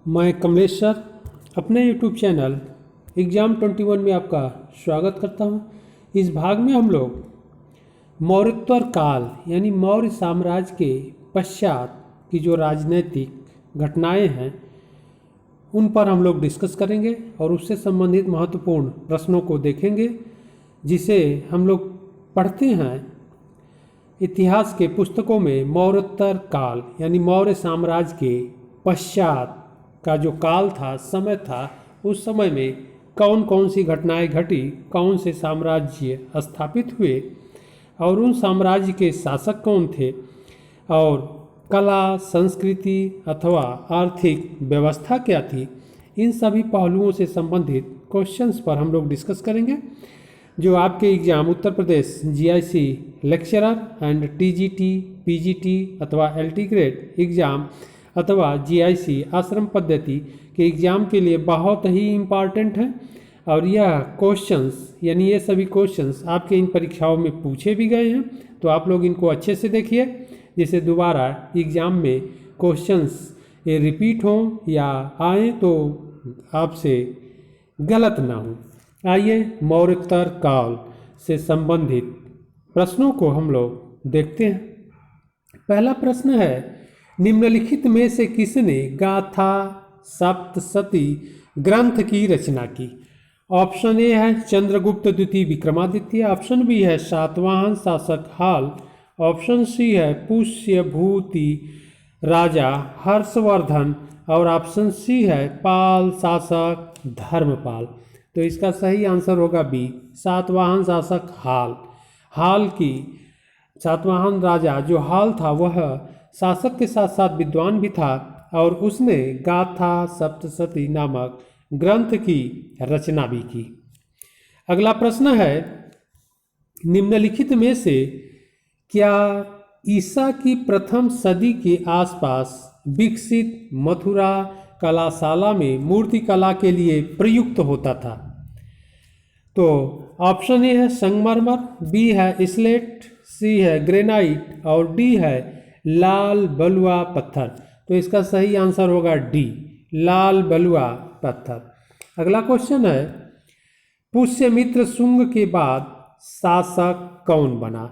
मैं कमलेश सर अपने YouTube channel exam 21 में आपका स्वागत करता हूं। इस भाग में हम लोग मौर्योत्तर काल यानी मौर्य साम्राज्य के पश्चात की जो राजनीतिक घटनाएं हैं उन पर हम लोग डिस्कस करेंगे और उससे संबंधित महत्वपूर्ण प्रश्नों को देखेंगे, जिसे हम लोग पढ़ते हैं इतिहास के पुस्तकों में। मौर्योत्तर काल यानी मौर्य साम्राज्य के पश्चात का जो काल था, समय था, उस समय में कौन कौन सी घटनाएं घटी, कौन से साम्राज्य स्थापित हुए और उन साम्राज्य के शासक कौन थे, और कला, संस्कृति अथवा आर्थिक व्यवस्था क्या थी, इन सभी पहलुओं से संबंधित क्वेश्चंस पर हम लोग डिस्कस करेंगे, जो आपके exam Uttar Pradesh GIC lecturer and TGT, PGT अथवा एलटी ग्रेड एग्ज़ाम अथवा जीआईसी आश्रम पद्धति के एग्ज़ाम के लिए बहुत ही इम्पॉर्टेंट है। और यह क्वेश्चंस यानी ये सभी क्वेश्चंस आपके इन परीक्षाओं में पूछे भी गए हैं, तो आप लोग इनको अच्छे से देखिए, जिससे दोबारा एग्ज़ाम में क्वेश्चंस ये रिपीट हों या आए तो आपसे गलत ना हो। आइए मौर्योत्तर काल से संबंधित प्रश्नों को हम लोग देखते हैं। पहला प्रश्न है, निम्नलिखित में से किसने गाथा सप्तशती ग्रंथ की रचना की? ऑप्शन ए है चंद्रगुप्त द्वितीय विक्रमादित्य, ऑप्शन बी है सातवाहन शासक हाल, ऑप्शन सी है पुष्यभूति राजा हर्षवर्धन और ऑप्शन सी है पाल शासक धर्मपाल। तो इसका सही आंसर होगा बी, सातवाहन शासक हाल। हाल की सातवाहन राजा जो हाल था वह शासक के साथ साथ विद्वान भी था और उसने गाथा सप्तशती नामक ग्रंथ की रचना भी की। अगला प्रश्न है, निम्नलिखित में से क्या ईसा की प्रथम सदी के आसपास विकसित मथुरा कलाशाला में मूर्ति कला के लिए प्रयुक्त होता था? तो ऑप्शन ए है संगमरमर, बी है स्लेट, सी है ग्रेनाइट और डी है लाल बलुआ पत्थर। तो इसका सही आंसर होगा डी, लाल बलुआ पत्थर। अगला क्वेश्चन है, पुष्यमित्र शुंग के बाद शासक कौन बना?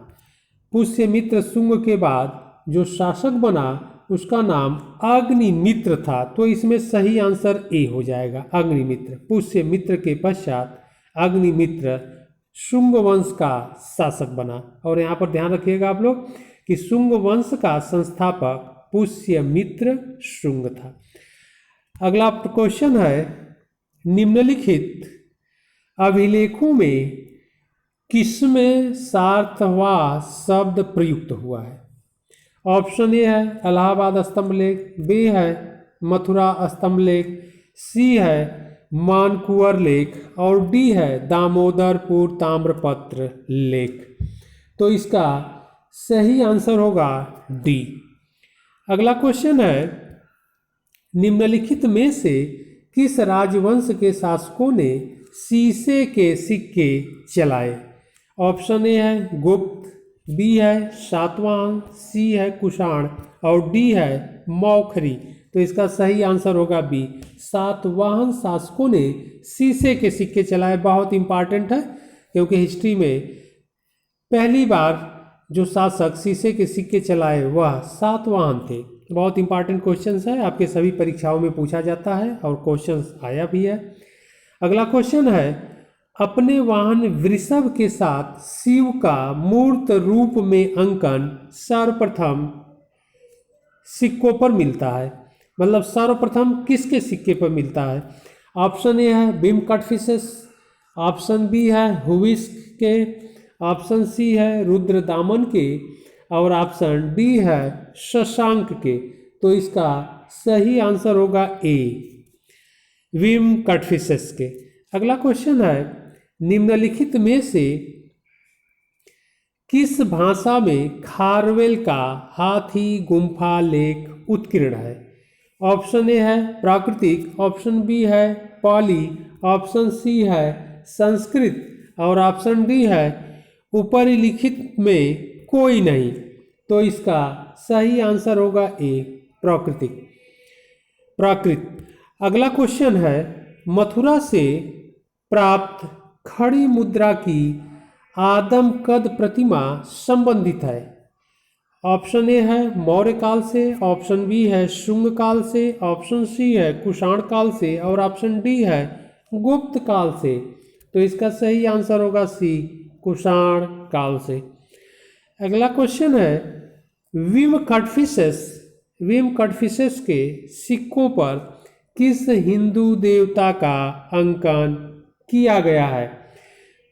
पुष्यमित्र शुंग के बाद जो शासक बना उसका नाम अग्निमित्र था। तो इसमें सही आंसर ए हो जाएगा, अग्निमित्र। पुष्यमित्र के पश्चात अग्निमित्र शुंग वंश का शासक बना। और यहाँ पर ध्यान रखिएगा आप लोग कि शुंग वंश का संस्थापक पुष्यमित्र शुंग था। अगला क्वेश्चन है, निम्नलिखित अभिलेखों में किसमें सार्थवाह शब्द प्रयुक्त हुआ है? ऑप्शन ए है इलाहाबाद स्तंभ लेख, बी है मथुरा स्तंभ लेख, सी है मानकुवर लेख और डी है दामोदरपुर ताम्रपत्र लेख। तो इसका सही आंसर होगा डी। अगला क्वेश्चन है, निम्नलिखित में से किस राजवंश के शासकों ने शीशे के सिक्के चलाए? ऑप्शन ए है गुप्त, बी है सातवाहन, सी है कुषाण और डी है मौखरी। तो इसका सही आंसर होगा बी, सातवाहन शासकों ने शीशे के सिक्के चलाए। बहुत इंपॉर्टेंट है क्योंकि हिस्ट्री में पहली बार जो शासक शीशे के सिक्के चलाए वह सातवाहन थे। बहुत इंपॉर्टेंट क्वेश्चन है, आपके सभी परीक्षाओं में पूछा जाता है और क्वेश्चन आया भी है। अगला क्वेश्चन है, अपने वाहन वृषभ के साथ शिव का मूर्त रूप में अंकन सर्वप्रथम सिक्कों पर मिलता है, मतलब सर्वप्रथम किसके सिक्के पर मिलता है? ऑप्शन ए है भीमकटफिसेस, ऑप्शन बी है हुविस्क के, ऑप्शन सी है रुद्रदामन के और ऑप्शन डी है शशांक के। तो इसका सही आंसर होगा ए, भीमकटफिसेस के। अगला क्वेश्चन है, निम्नलिखित में से किस भाषा में खारवेल का हाथी गुम्फा लेख उत्कीर्ण है? ऑप्शन ए है प्राकृतिक, ऑप्शन बी है पाली, ऑप्शन सी है संस्कृत और ऑप्शन डी है ऊपरलिखित में कोई नहीं। तो इसका सही आंसर होगा ए, प्राकृतिक, प्राकृत। अगला क्वेश्चन है, मथुरा से प्राप्त खड़ी मुद्रा की आदम कद प्रतिमा संबंधित है। ऑप्शन ए है मौर्य काल से, ऑप्शन बी है शुंग काल से, ऑप्शन सी है कुषाण काल से और ऑप्शन डी है गुप्त काल से। तो इसका सही आंसर होगा सी, कुषाण काल से। अगला क्वेश्चन है, विम कटफिसेस के सिक्कों पर किस हिंदू देवता का अंकन किया गया है?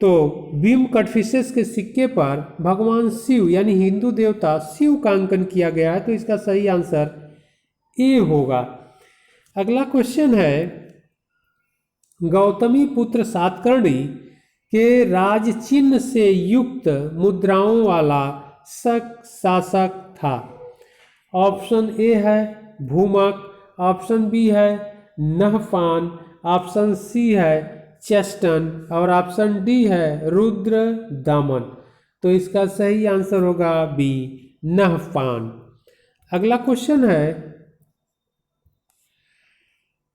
तो भीम कटफिसेस के सिक्के पर भगवान शिव यानी हिंदू देवता शिव का अंकन किया गया है। तो इसका सही आंसर ए होगा। अगला क्वेश्चन है, गौतमी पुत्र सातकर्णी के राज चिन्ह से युक्त मुद्राओं वाला शासक था। ऑप्शन ए है भूमक, ऑप्शन बी है नहपान, ऑप्शन सी है चेस्टन और ऑप्शन डी है रुद्र दमन। तो इसका सही आंसर होगा बी, नहपान। अगला क्वेश्चन है,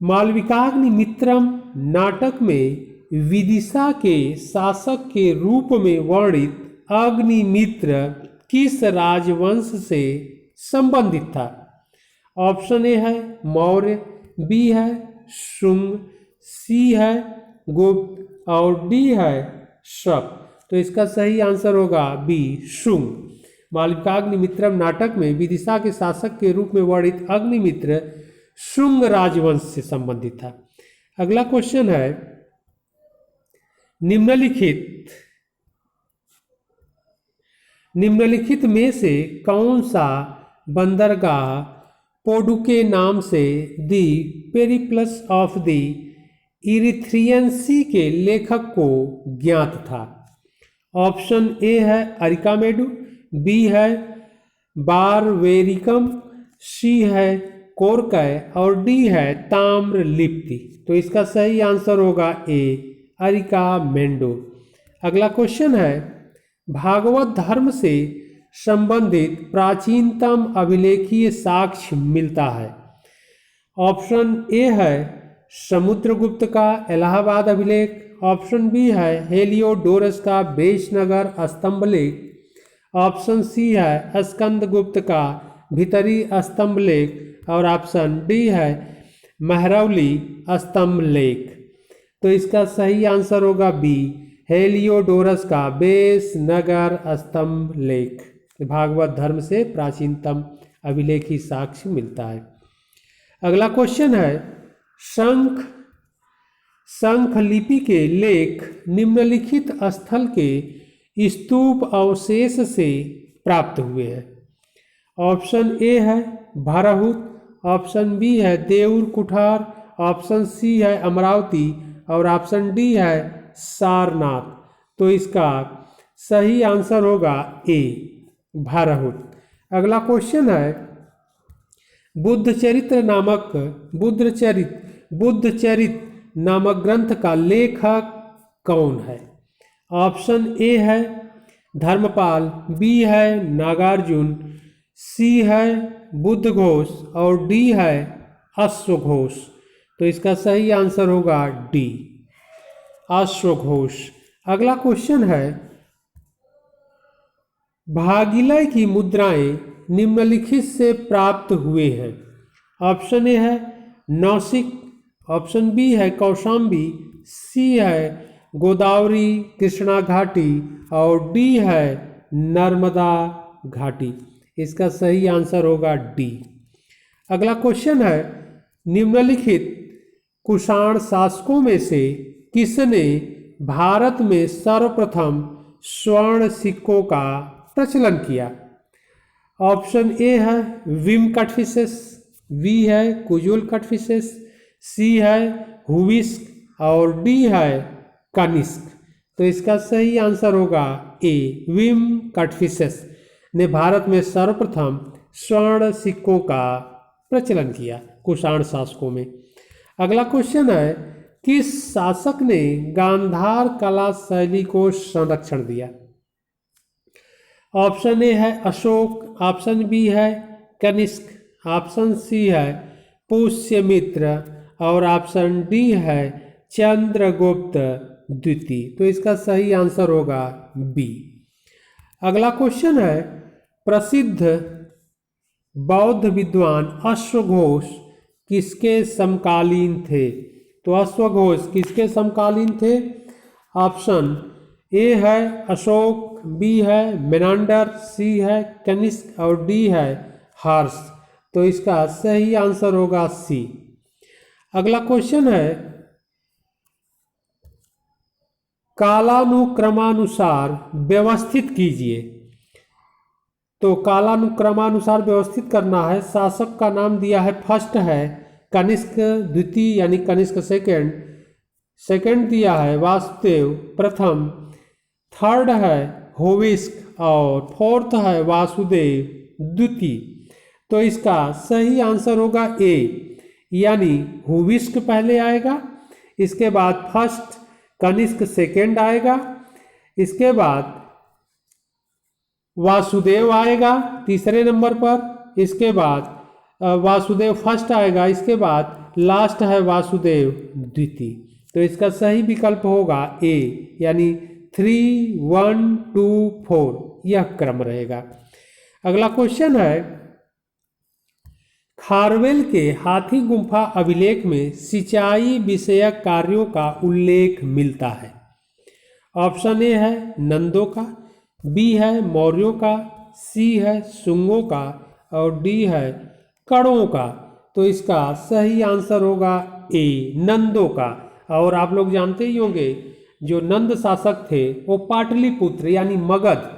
मालविकाग्निमित्रम नाटक में विदिशा के शासक के रूप में वर्णित अग्निमित्र किस राजवंश से संबंधित था? ऑप्शन ए है मौर्य, बी है शुंग, सी है गुप्त और डी है शक। तो इसका सही आंसर होगा बी, शुंग। मालविकाग्निमित्रम नाटक में विदिशा के शासक के रूप में वर्णित अग्निमित्र शुंग राजवंश से संबंधित था। अगला क्वेश्चन है, निम्नलिखित में से कौन सा बंदरगाह पोडुके नाम से दी पेरिप्लस ऑफ द इरिथ्रियन सी के लेखक को ज्ञात था? ऑप्शन ए है अरिकामेडु, बी है बारवेरिकम, सी है कोरकय और डी है ताम्रलिप्ति। तो इसका सही आंसर होगा ए, अरिकामेंडो। अगला क्वेश्चन है, भागवत धर्म से संबंधित प्राचीनतम अभिलेखीय साक्ष्य मिलता है। ऑप्शन ए है समुद्रगुप्त का इलाहाबाद अभिलेख, ऑप्शन बी है हेलियोडोरस का बेशनगर स्तंभलेख, ऑप्शन सी है स्कंदगुप्त का भीतरी स्तंभलेख और ऑप्शन डी है महरौली स्तंभलेख। तो इसका सही आंसर होगा बी, हेलियोडोरस का बेशनगर स्तंभलेख। भागवत धर्म से प्राचीनतम अभिलेखी साक्ष्य मिलता है। अगला क्वेश्चन है, शंख लिपि के लेख निम्नलिखित स्थल के स्तूप अवशेष से प्राप्त हुए हैं। ऑप्शन ए है भरहुत, ऑप्शन बी है देउर कुठार, ऑप्शन सी है अमरावती और ऑप्शन डी है सारनाथ। तो इसका सही आंसर होगा ए, भरहुत। अगला क्वेश्चन है, बुद्धचरित नामक ग्रंथ का लेखक कौन है? ऑप्शन ए है धर्मपाल, बी है नागार्जुन, सी है बुद्धघोष और डी है अश्वघोष। तो इसका सही आंसर होगा डी, अश्वघोष। अगला क्वेश्चन है, भागीलय की मुद्राएं निम्नलिखित से प्राप्त हुए हैं। ऑप्शन ए है नौसिक, ऑप्शन बी है कौशाम्बी, सी है गोदावरी कृष्णा घाटी और डी है नर्मदा घाटी। इसका सही आंसर होगा डी। अगला क्वेश्चन है, निम्नलिखित कुषाण शासकों में से किसने भारत में सर्वप्रथम स्वर्ण सिक्कों का प्रचलन किया? ऑप्शन ए है विम कटफिसेस, बी है कुजुल कटफिसेस, सी है हुविस्क और डी है कनिष्क। तो इसका सही आंसर होगा ए, विम कटफिसेस ने भारत में सर्वप्रथम स्वर्ण सिक्कों का प्रचलन किया कुषाण शासकों में। अगला क्वेश्चन है, किस शासक ने गांधार कला शैली को संरक्षण दिया? ऑप्शन ए है अशोक, ऑप्शन बी है कनिष्क, ऑप्शन सी है पुष्यमित्र और ऑप्शन डी है चंद्रगुप्त द्वितीय। तो इसका सही आंसर होगा बी। अगला क्वेश्चन है, प्रसिद्ध बौद्ध विद्वान अश्वघोष किसके समकालीन थे? तो अश्वघोष किसके समकालीन थे? ऑप्शन ए है अशोक, बी है मेनांडर, सी है कनिष्क और डी है हर्ष। तो इसका सही आंसर होगा सी। अगला क्वेश्चन है, कालानुक्रमानुसार व्यवस्थित कीजिए। तो कालानुक्रमानुसार व्यवस्थित करना है। शासक का नाम दिया है, फर्स्ट है कनिष्क द्वितीय यानी कनिष्क सेकंड, सेकंड दिया है वासुदेव प्रथम, थर्ड है होविस्क और फोर्थ है वासुदेव द्वितीय। तो इसका सही आंसर होगा ए, यानी होविस्क पहले आएगा, इसके बाद फर्स्ट कनिष्क सेकंड आएगा, इसके बाद वासुदेव आएगा तीसरे नंबर पर, इसके बाद वासुदेव फर्स्ट आएगा, इसके बाद लास्ट है वासुदेव द्वितीय। तो इसका सही विकल्प होगा ए, यानी 3, 1, 2, 4 यह क्रम रहेगा। अगला क्वेश्चन है, खारवेल के हाथी गुम्फा अभिलेख में सिंचाई विषयक कार्यों का उल्लेख मिलता है। ऑप्शन ए है नंदों का, बी है मौर्यों का, सी है शुंगों का और डी है कणों का। तो इसका सही आंसर होगा ए, नंदों का। और आप लोग जानते ही होंगे जो नंद शासक थे वो पाटलिपुत्र यानी मगध,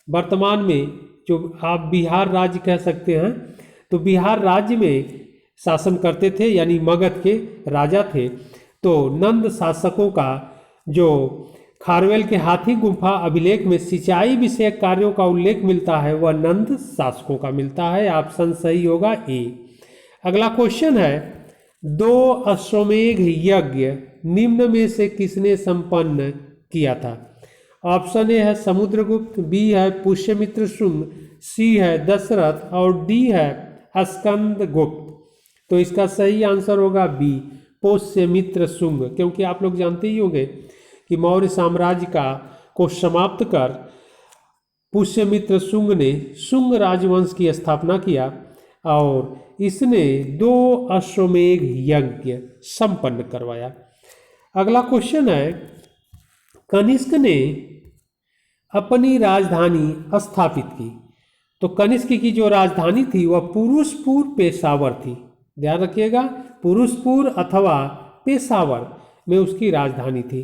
वर्तमान में जो आप बिहार राज्य कह सकते हैं, तो बिहार राज्य में शासन करते थे यानी मगध के राजा थे। तो नंद शासकों का जो खारवेल के हाथी गुम्फा अभिलेख में सिंचाई विषयक कार्यों का उल्लेख मिलता है वह नंद शासकों का मिलता है। ऑप्शन सही होगा ए। अगला क्वेश्चन है, 2 अश्वमेध यज्ञ निम्न में से किसने संपन्न किया था? ऑप्शन ए है समुद्रगुप्त, बी है पुष्यमित्र शुंग, सी है दशरथ और डी है स्कंदगुप्त। तो इसका सही आंसर होगा बी, पुष्यमित्र शुंग, क्योंकि आप लोग जानते ही होंगे कि मौर्य साम्राज्य को समाप्त कर पुष्यमित्र शुंग ने शुंग राजवंश की स्थापना किया और इसने 2 अश्वमेध यज्ञ संपन्न करवाया। अगला क्वेश्चन है, कनिष्क ने अपनी राजधानी स्थापित की। तो कनिष्क की जो राजधानी थी वह पुरुषपुर पेशावर थी। ध्यान रखिएगा, पुरुषपुर अथवा पेशावर में उसकी राजधानी थी।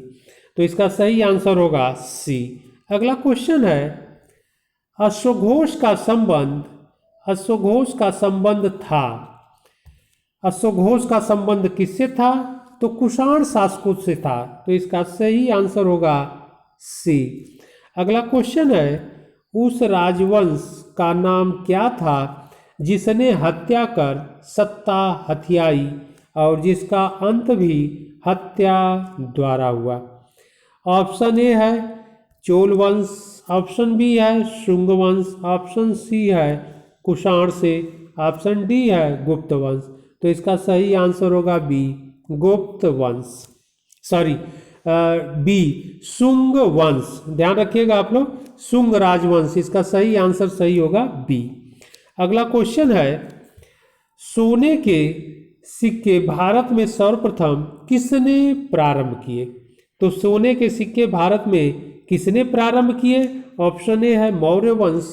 तो इसका सही आंसर होगा सी। अगला क्वेश्चन है, अश्वघोष का संबंध किससे था? तो कुषाण शासकों से था। तो इसका सही आंसर होगा सी। अगला क्वेश्चन है, उस राजवंश का नाम क्या था जिसने हत्या कर सत्ता हथियाई और जिसका अंत भी हत्या द्वारा हुआ? ऑप्शन ए है चोल वंश, ऑप्शन बी है शुंग वंश, ऑप्शन सी है कुषाण से, ऑप्शन डी है गुप्त वंश। तो इसका सही आंसर होगा बी, गुप्त वंश, सॉरी बी शुंग वंश। ध्यान रखिएगा आप लोग, शुंग राजवंश, इसका सही आंसर सही होगा बी। अगला क्वेश्चन है, सोने के सिक्के भारत में सर्वप्रथम किसने प्रारंभ किए? तो सोने के सिक्के भारत में किसने प्रारंभ किए? ऑप्शन ए है मौर्य वंश,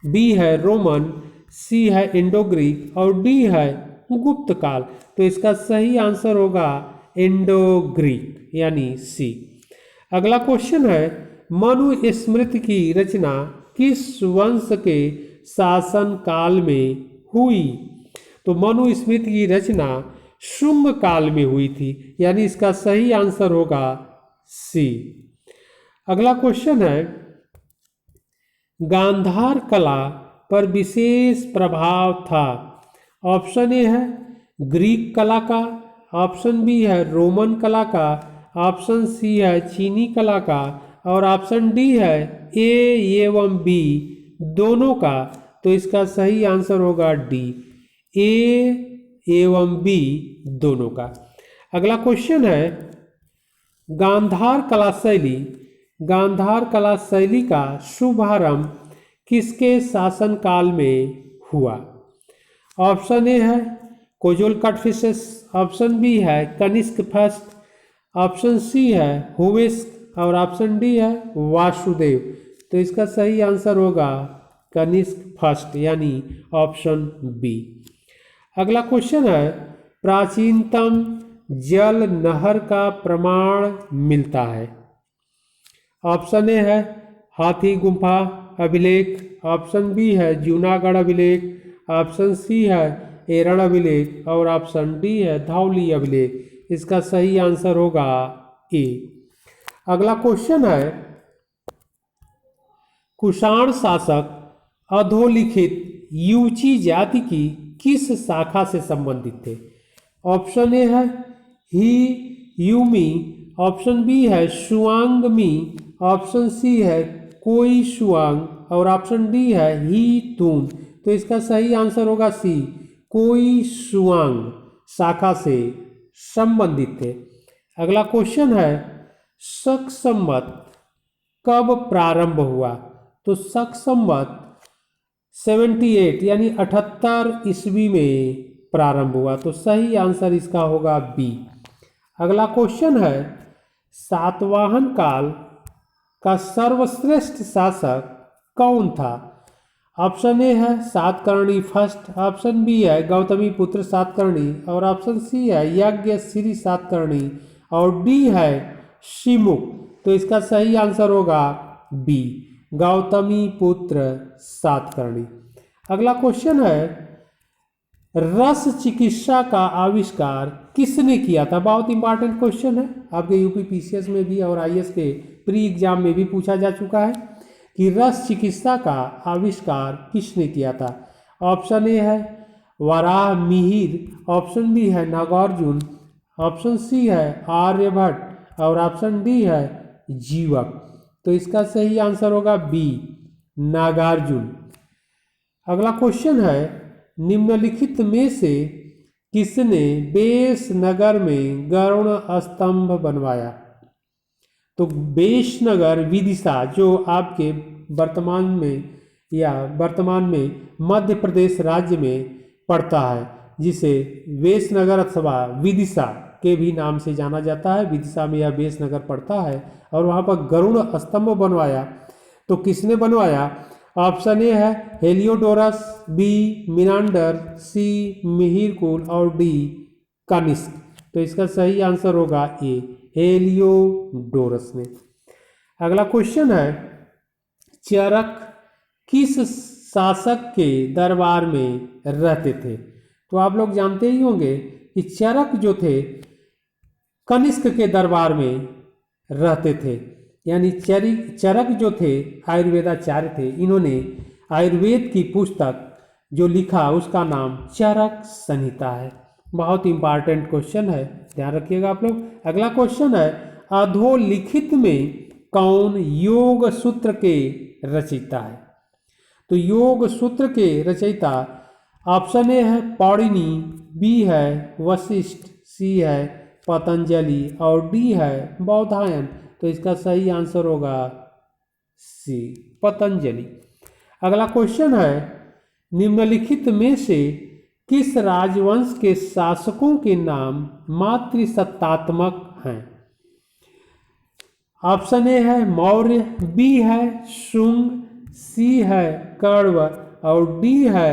बी है रोमन, सी है इंडो ग्रीक और डी है गुप्त काल। तो इसका सही आंसर होगा इंडो ग्रीक यानी सी। अगला क्वेश्चन है, मनु स्मृति की रचना किस वंश के शासन काल में हुई? तो मनु स्मृति की रचना शुंग काल में हुई थी, यानी इसका सही आंसर होगा सी। अगला क्वेश्चन है, गांधार कला पर विशेष प्रभाव था। ऑप्शन ए है ग्रीक कला का, ऑप्शन बी है रोमन कला का, ऑप्शन सी है चीनी कला का और ऑप्शन डी है ए एवं बी दोनों का। तो इसका सही आंसर होगा डी, ए एवं बी दोनों का। अगला क्वेश्चन है गांधार कला शैली, गांधार कला शैली का शुभारंभ किसके शासनकाल में हुआ? ऑप्शन ए है कोजुल कटफिसेस, ऑप्शन बी है कनिष्क फर्स्ट, ऑप्शन सी है हुवेस्क और ऑप्शन डी है वासुदेव। तो इसका सही आंसर होगा कनिष्क फर्स्ट यानी ऑप्शन बी। अगला क्वेश्चन है प्राचीनतम जल नहर का प्रमाण मिलता है। ऑप्शन ए है हाथी गुम्फा अभिलेख, ऑप्शन बी है जूनागढ़ अभिलेख, ऑप्शन सी है एरण अभिलेख और ऑप्शन डी है धौली अभिलेख। इसका सही आंसर होगा ए। अगला क्वेश्चन है कुषाण शासक अधोलिखित यूची जाति की किस शाखा से संबंधित थे? ऑप्शन ए है ही यूमी, ऑप्शन बी है शुआंगमी, ऑप्शन सी है कोई शुआंग और ऑप्शन डी है ही तून। तो इसका सही आंसर होगा सी, कोई शुआंग शाखा से संबंधित थे। अगला क्वेश्चन है शक संवत कब प्रारंभ हुआ? तो शक संवत 78 यानी 78 ईस्वी में प्रारंभ हुआ। तो सही आंसर इसका होगा बी। अगला क्वेश्चन है सातवाहन काल का सर्वश्रेष्ठ शासक कौन था? ऑप्शन ए है सातकर्णी फर्स्ट, ऑप्शन बी है गौतमी पुत्र सातकर्णी और ऑप्शन सी है यज्ञ श्री सातकर्णी और डी है शिमुख। तो इसका सही आंसर होगा बी, गौतमी पुत्र सातकर्णी। अगला क्वेश्चन है रस चिकित्सा का आविष्कार किसने किया था? बहुत इंपॉर्टेंट क्वेश्चन है, आपके यूपी पीसीएस में भी और आईएएस के प्री एग्जाम में भी पूछा जा चुका है कि रस चिकित्सा का आविष्कार किसने किया था? ऑप्शन ए है वराह मिहिर, ऑप्शन बी है नागार्जुन, ऑप्शन सी है आर्यभट्ट और ऑप्शन डी है जीवक। तो इसका सही आंसर होगा बी, नागार्जुन। अगला क्वेश्चन है निम्नलिखित में से किसने बेसनगर में गरुड़ स्तंभ बनवाया? तो बेसनगर विदिशा जो आपके वर्तमान में मध्य प्रदेश राज्य में पड़ता है, जिसे बेसनगर अथवा विदिशा के भी नाम से जाना जाता है। विदिशा में यह बेसनगर पड़ता है और वहाँ पर गरुड़ स्तंभ बनवाया। तो किसने बनवाया? ऑप्शन ए है हेलियोडोरस, बी मिनांडर, सी मिहिरकुल और डी कनिष्क। तो इसका सही आंसर होगा ए, हेलियोडोरस ने। अगला क्वेश्चन है चरक किस शासक के दरबार में रहते थे? तो आप लोग जानते ही होंगे कि चरक जो थे कनिष्क के दरबार में रहते थे, यानी चरक जो थे आयुर्वेदाचार्य थे। इन्होंने आयुर्वेद की पुस्तक जो लिखा उसका नाम चरक संहिता है। बहुत इंपॉर्टेंट क्वेश्चन है, ध्यान रखिएगा आप लोग। अगला क्वेश्चन है अधोलिखित में कौन योग सूत्र के रचयिता है? तो योग सूत्र के रचयिता ऑप्शन ए है पौड़िनी, बी है वशिष्ठ, सी है पतंजलि और डी है बौधायन। तो इसका सही आंसर होगा सी, पतंजलि। अगला क्वेश्चन है निम्नलिखित में से किस राजवंश के शासकों के नाम मातृसत्तात्मक हैं? ऑप्शन ए है मौर्य, बी है शुंग, सी है कण्व और डी है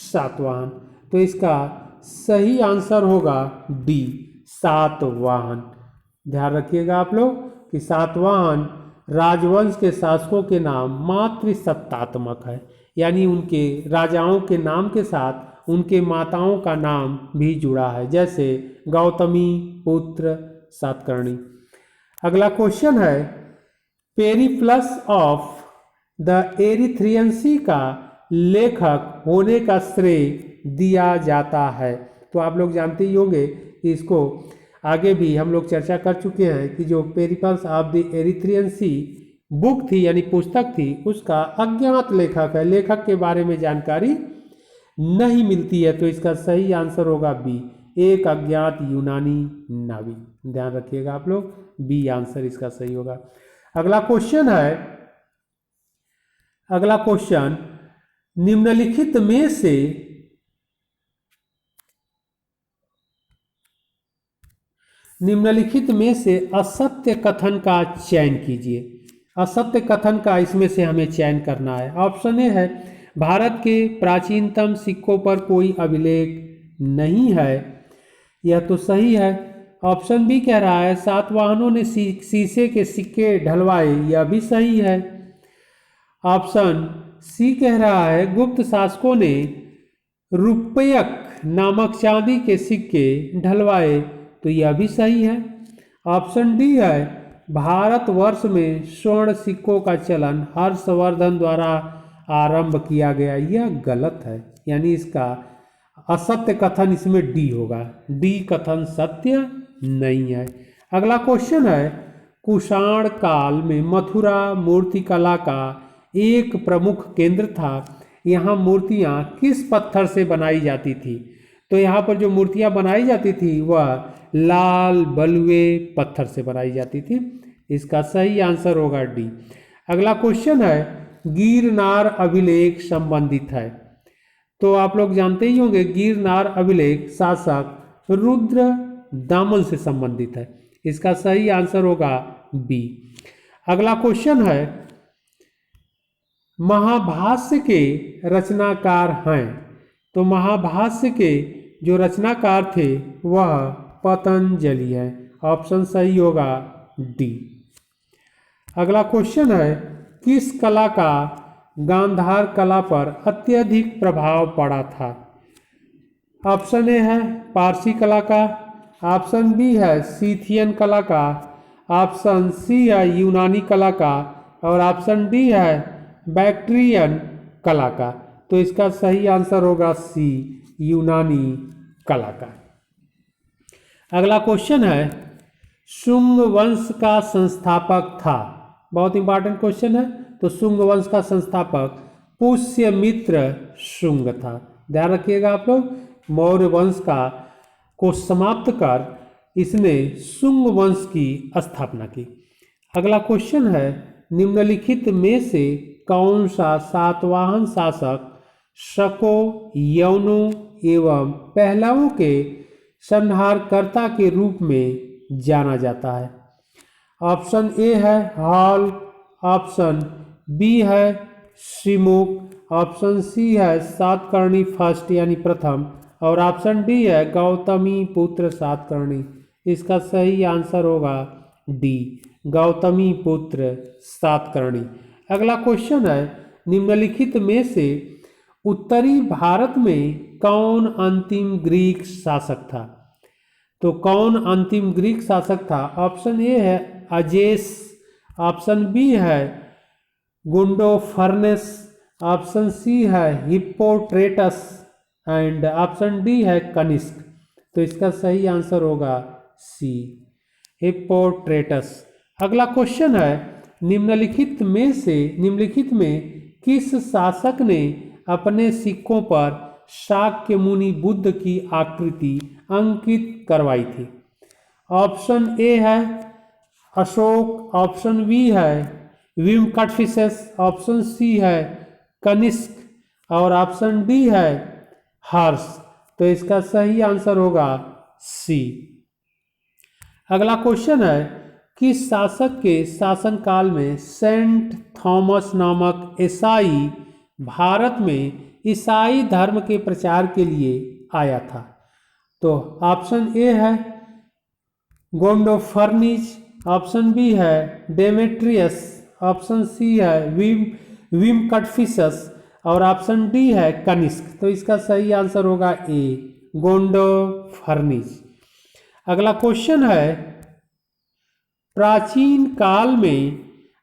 सातवाहन। तो इसका सही आंसर होगा डी, सातवाहन। ध्यान रखिएगा आप लोग कि सातवाहन राजवंश के शासकों के नाम मातृसत्तात्मक है, यानी उनके राजाओं के नाम के साथ उनके माताओं का नाम भी जुड़ा है, जैसे गौतमी पुत्र सातकर्णी। अगला क्वेश्चन है पेरिप्लस ऑफ द एरिथ्रियन सी का लेखक होने का श्रेय दिया जाता है। तो आप लोग जानते ही होंगे कि इसको आगे भी हम लोग चर्चा कर चुके हैं कि जो Periplus of the Erythraean sea book थी यानी पुस्तक थी, उसका अज्ञात लेखक है, लेखक के बारे में जानकारी नहीं मिलती है। तो इसका सही आंसर होगा बी, एक अज्ञात यूनानी नाविक। ध्यान रखिएगा आप लोग, बी आंसर इसका सही होगा। अगला क्वेश्चन है, अगला क्वेश्चन, निम्नलिखित में से असत्य कथन का चयन कीजिए। असत्य कथन का इसमें से हमें चयन करना है। ऑप्शन ए है, भारत के प्राचीनतम सिक्कों पर कोई अभिलेख नहीं है, यह तो सही है। ऑप्शन बी कह रहा है सातवाहनों ने शीशे के सिक्के ढलवाए, यह भी सही है। ऑप्शन सी कह रहा है गुप्त शासकों ने रुपयक नामक चांदी के सिक्के ढलवाए, तो यह भी सही है। ऑप्शन डी है भारतवर्ष में स्वर्ण सिक्कों का चलन हर्षवर्धन द्वारा आरंभ किया गया, यह गलत है, यानी इसका असत्य कथन इसमें डी होगा। डी कथन सत्य नहीं है। अगला क्वेश्चन है, कुषाण काल में मथुरा मूर्तिकला का एक प्रमुख केंद्र था, यहाँ मूर्तियाँ किस पत्थर से बनाई जाती थी? तो यहाँ पर जो मूर्तियाँ बनाई जाती थी वह लाल बलुए पत्थर से बनाई जाती थी, इसका सही आंसर होगा डी। अगला क्वेश्चन है, गिरनार अभिलेख संबंधित है, तो आप लोग जानते ही होंगे गिरनार अभिलेख शासक रुद्र दामन से संबंधित है, इसका सही आंसर होगा बी। अगला क्वेश्चन है, महाभाष्य के रचनाकार हैं, तो महाभाष्य के जो रचनाकार थे वह पतंजलि है, ऑप्शन सही होगा डी। अगला क्वेश्चन है, किस कला का गांधार कला पर अत्यधिक प्रभाव पड़ा था? ऑप्शन ए है पारसी कला का, ऑप्शन बी है सीथियन कला का, ऑप्शन सी है यूनानी कला का, और ऑप्शन डी है बैक्ट्रियन कला का। तो इसका सही आंसर होगा सी, यूनानी कला का। अगला क्वेश्चन है, शुंग वंश का संस्थापक था, बहुत इंपॉर्टेंट क्वेश्चन है। तो शुंग वंश का संस्थापक पुष्यमित्र शुंग था। ध्यान रखिएगा आप लोग, मौर्य वंश को समाप्त कर इसने शुंग वंश की स्थापना की। अगला क्वेश्चन है, निम्नलिखित में से कौन सा सातवाहन शासक शको, यवनों एवं पहलवों के संहारकर्ता के रूप में जाना जाता है? ऑप्शन ए है हॉल, ऑप्शन बी है श्रीमुख, ऑप्शन सी है सातकर्णी फर्स्ट यानी प्रथम, और ऑप्शन डी है गौतमी पुत्र सातकर्णी। इसका सही आंसर होगा डी, गौतमी पुत्र सातकर्णी। अगला क्वेश्चन है, निम्नलिखित में से उत्तरी भारत में कौन अंतिम ग्रीक शासक था? तो कौन अंतिम ग्रीक शासक था? ऑप्शन ए है अजेस, ऑप्शन बी है गुंडोफर्नेस, ऑप्शन सी है हिप्पोट्रेटस एंड ऑप्शन डी है कनिष्क। तो इसका सही आंसर होगा सी, हिप्पोट्रेटस। अगला क्वेश्चन है, निम्नलिखित में किस शासक ने अपने सिक्कों पर शाक्य मुनि बुद्ध की आकृति अंकित करवाई थी? ऑप्शन ए है अशोक, ऑप्शन बी है विमकटफिसेस, ऑप्शन सी है कनिष्क और ऑप्शन डी है हर्ष। तो इसका सही आंसर होगा सी। अगला क्वेश्चन है, किस शासक के शासनकाल में सेंट थॉमस नामक ईसाई भारत में ईसाई धर्म के प्रचार के लिए आया था? तो ऑप्शन ए है गोंडोफर्निस, ऑप्शन बी है डेमेट्रियस, ऑप्शन सी है विमकटफिसस और ऑप्शन डी है कनिष्क। तो इसका सही आंसर होगा ए, गोंडोफर्निस। अगला क्वेश्चन है, प्राचीन काल में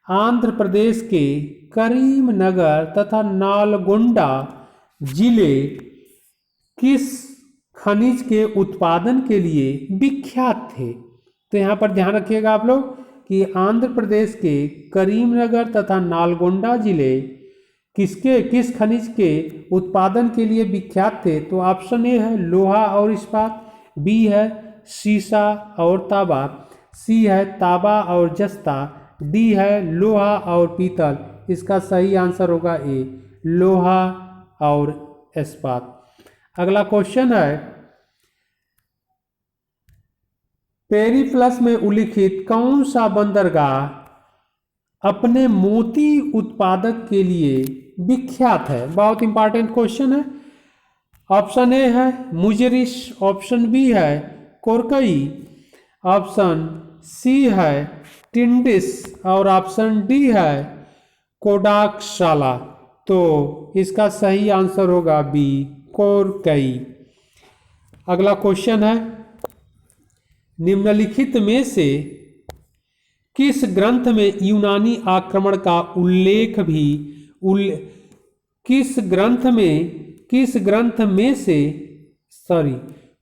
आंध्र प्रदेश के करीमनगर तथा नालगोंडा जिले किस खनिज के उत्पादन के लिए विख्यात थे? तो यहाँ पर ध्यान रखिएगा आप लोग कि आंध्र प्रदेश के करीमनगर तथा नालगोंडा जिले किस खनिज के उत्पादन के लिए विख्यात थे? तो ऑप्शन ए है लोहा और इस्पात, बी है सीसा और तांबा, सी है तांबा और जस्ता, डी है लोहा और पीतल। इसका सही आंसर होगा ए, लोहा और इस्पात। अगला क्वेश्चन है, पेरिप्लस में उल्लिखित कौन सा बंदरगाह अपने मोती उत्पादक के लिए विख्यात है? बहुत इंपॉर्टेंट क्वेश्चन है। ऑप्शन ए है मुजरिस, ऑप्शन बी है कोरकई, ऑप्शन सी है टिंडिस और ऑप्शन डी है कोडाकशाला। तो इसका सही आंसर होगा बी, कोरकई। अगला क्वेश्चन है, निम्नलिखित में से किस ग्रंथ में यूनानी आक्रमण का उल्लेख भी किस ग्रंथ में से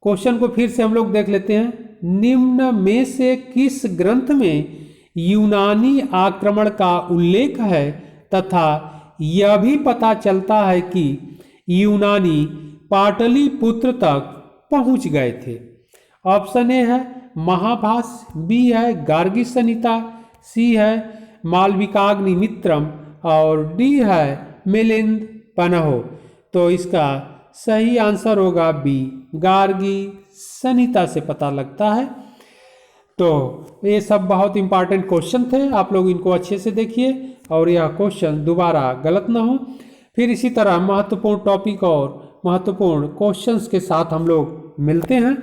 क्वेश्चन को फिर से हम लोग देख लेते हैं। निम्न में से किस ग्रंथ में यूनानी आक्रमण का उल्लेख है तथा यह भी पता चलता है कि यूनानी पाटलिपुत्र तक पहुंच गए थे? ऑप्शन ए है महाभाष्य, बी है गार्गी संहिता, सी है मालविकाग्निमित्रम और डी है मिलिंद पन्हो। तो इसका सही आंसर होगा बी, गार्गी संहिता से पता लगता है। तो ये सब बहुत इंपॉर्टेंट क्वेश्चन थे, आप लोग इनको अच्छे से देखिए और यह क्वेश्चन दोबारा गलत ना हो। फिर इसी तरह महत्वपूर्ण टॉपिक और महत्वपूर्ण क्वेश्चंस के साथ हम लोग मिलते हैं।